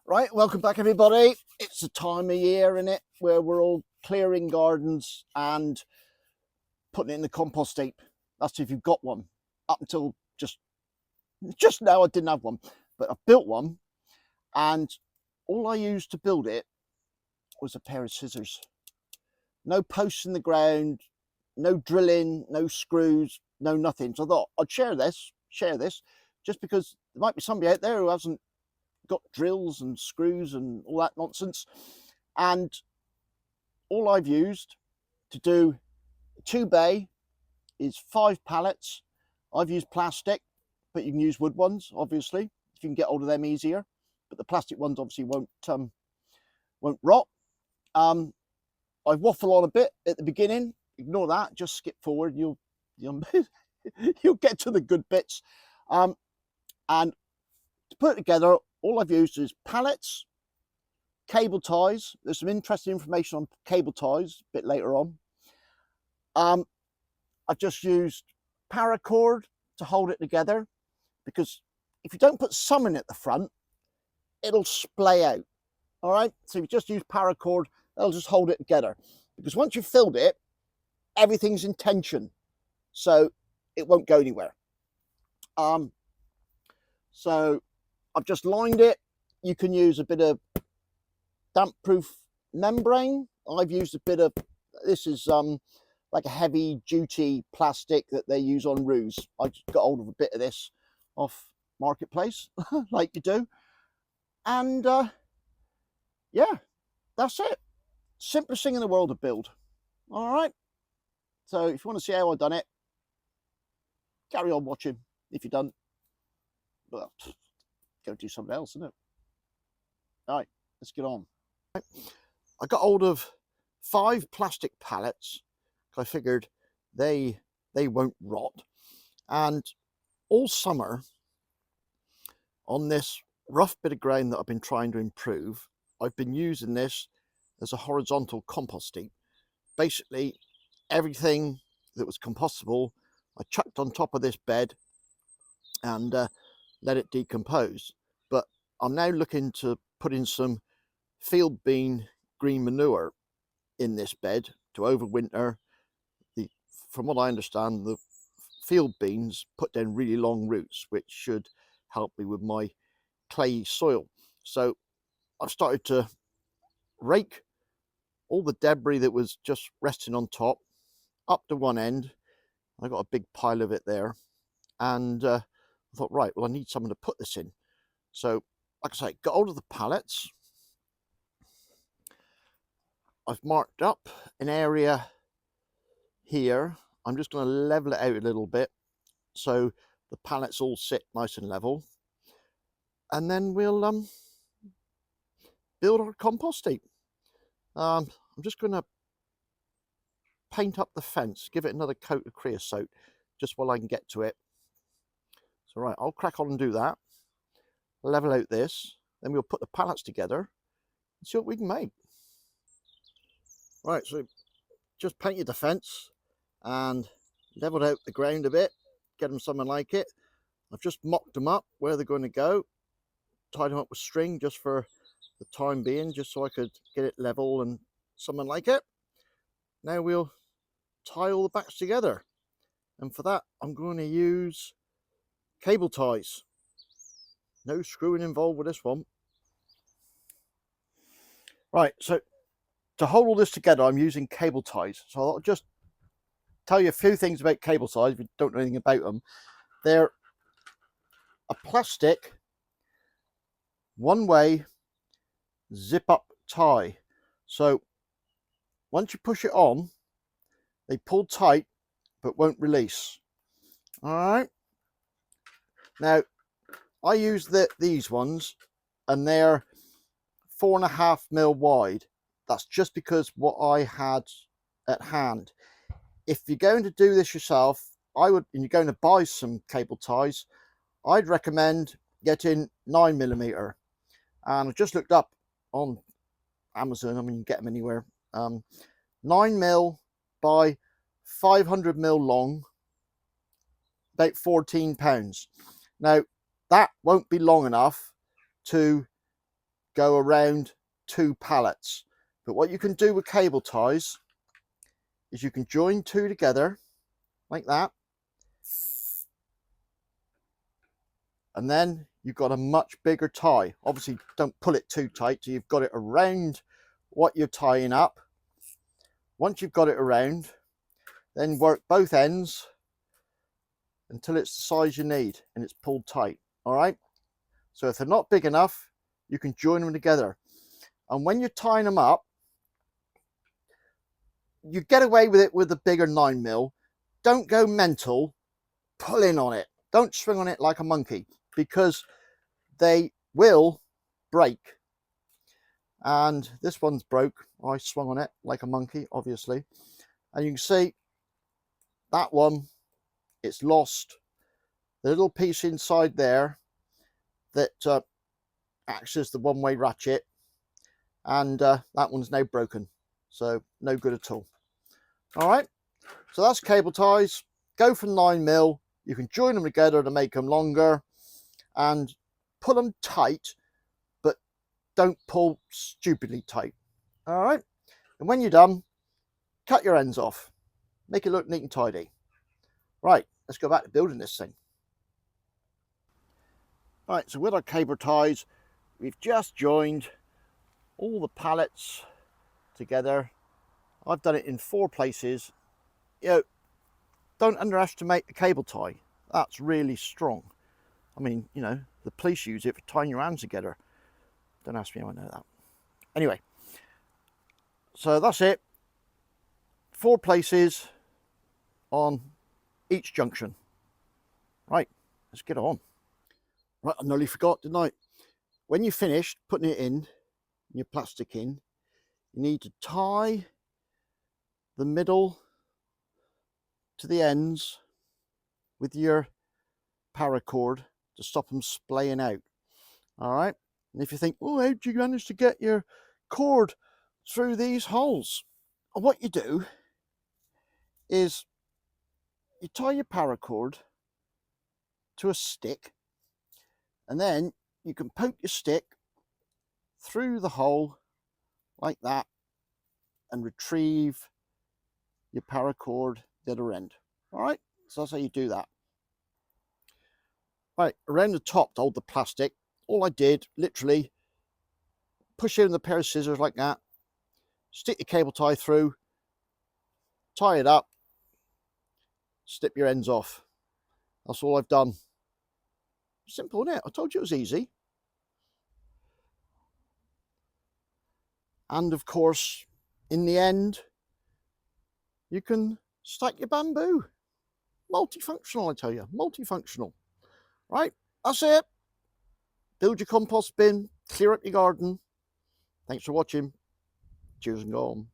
Right, welcome back everybody. It's the time of year in it where we're all clearing gardens and putting it in the compost heap. That's if you've got one. Up until just now I didn't have one, but I built one, and all I used to build it was a pair of scissors. No posts in the ground, no drilling, no screws, no nothing. So I thought I'd share this, just because there might be somebody out there who hasn't got drills and screws and all that nonsense. And all I've used to do 2 bay is 5 pallets. I've used plastic, but you can use wood ones, obviously, if you can get hold of them easier. But the plastic ones obviously won't rot. I waffle on a bit at the beginning. Ignore that. Just skip forward. You'll you'll get to the good bits. And to put it together, all I've used is pallets, cable ties. There's some interesting information on cable ties a bit later on. I've just used paracord to hold it together, because if you don't put some in at the front, it'll splay out. All right, so if you just use paracord, that'll just hold it together, because once you've filled it, everything's in tension, so it won't go anywhere. So I've just lined it. You can use a bit of damp-proof membrane. I've used a bit of, this is like a heavy-duty plastic that they use on roofs. I just got hold of a bit of this off Marketplace, like you do. And yeah, that's it. Simplest thing in the world to build. All right. So if you want to see how I've done it, carry on watching. If you don't, well, go do something else, isn't it? All right, let's get on. I got hold of 5 plastic pallets. I figured they won't rot. And all summer on this rough bit of ground that I've been trying to improve, I've been using this as a horizontal compost heap. Basically, everything that was compostable, I chucked on top of this bed and let it decompose. But I'm now looking to put in some field bean green manure in this bed to overwinter. From what I understand, the field beans put down really long roots, which should help me with my clay soil. So I've started to rake all the debris that was just resting on top up to one end. I got a big pile of it there, and I thought, right, well, I need someone to put this in. So, like I say, got hold of the pallets. I've marked up an area here. I'm just going to level it out a little bit so the pallets all sit nice and level, and then we'll build our compost heap. I'm just going to paint up the fence, give it another coat of creosote just while I can get to it. So right, I'll crack on and do that, level out this, then we'll put the pallets together and see what we can make. Right, so just painted the fence and leveled out the ground a bit, get them something like it. I've just mocked them up where they're going to go, tied them up with string just for the time being, just so I could get it level and something like it. Now we'll tie all the backs together, and for that I'm going to use cable ties. No screwing involved with this one. Right, so to hold all this together I'm using cable ties. So I'll just tell you a few things about cable ties if you don't know anything about them. They're a plastic one-way zip up tie. So once you push it on, they pull tight but won't release. All right. Now I use these ones, and they're 4.5 mil wide. That's just because what I had at hand. If you're going to do this yourself, and you're going to buy some cable ties, I'd recommend getting 9mm. And I've just looked up on Amazon. I mean, you can get them anywhere. 9mm by 500mm long, about £14. Now that won't be long enough to go around 2 pallets. But what you can do with cable ties is you can join 2 together like that, and then you've got a much bigger tie. Obviously don't pull it too tight so you've got it around what you're tying up. Once you've got it around, then work both ends until it's the size you need and it's pulled tight. All right, so if they're not big enough, you can join them together. And when you're tying them up, you get away with it with the bigger 9mm. Don't go mental pulling on it. Don't swing on it like a monkey, because they will break. And this one's broke. I swung on it like a monkey, obviously. And you can see that one, it's lost the little piece inside there that acts as the one-way ratchet, and that one's now broken, so no good at all. All right, so that's cable ties. Go for 9mm. You can join them together to make them longer, and pull them tight, but don't pull stupidly tight. All right, and when you're done, cut your ends off, make it look neat and tidy. Right, let's go back to building this thing. All right, so with our cable ties, we've just joined all the pallets together. I've done it in 4 places. You know, don't underestimate the cable tie. That's really strong. I mean, you know, the police use it for tying your hands together. Don't ask me how I know that. Anyway, so that's it. 4 places on each junction. Right, let's get on. Right, I nearly forgot, didn't I? When you're finished putting it in, your plastic in, you need to tie the middle to the ends with your paracord to stop them splaying out. All right, and if you think, oh, how do you manage to get your cord through these holes? And what you do is you tie your paracord to a stick, and then you can poke your stick through the hole like that and retrieve your paracord the other end. All right, so that's how you do that. Right, around the top to hold the plastic, all I did, literally, push in the pair of scissors like that, stick your cable tie through, tie it up, snip your ends off. That's all I've done. Simple, isn't it? I told you it was easy. And of course, in the end, you can stack your bamboo. Multifunctional, I tell you, multifunctional. Right, that's it. Build your compost bin, clear up your garden. Thanks for watching. Cheers and go on.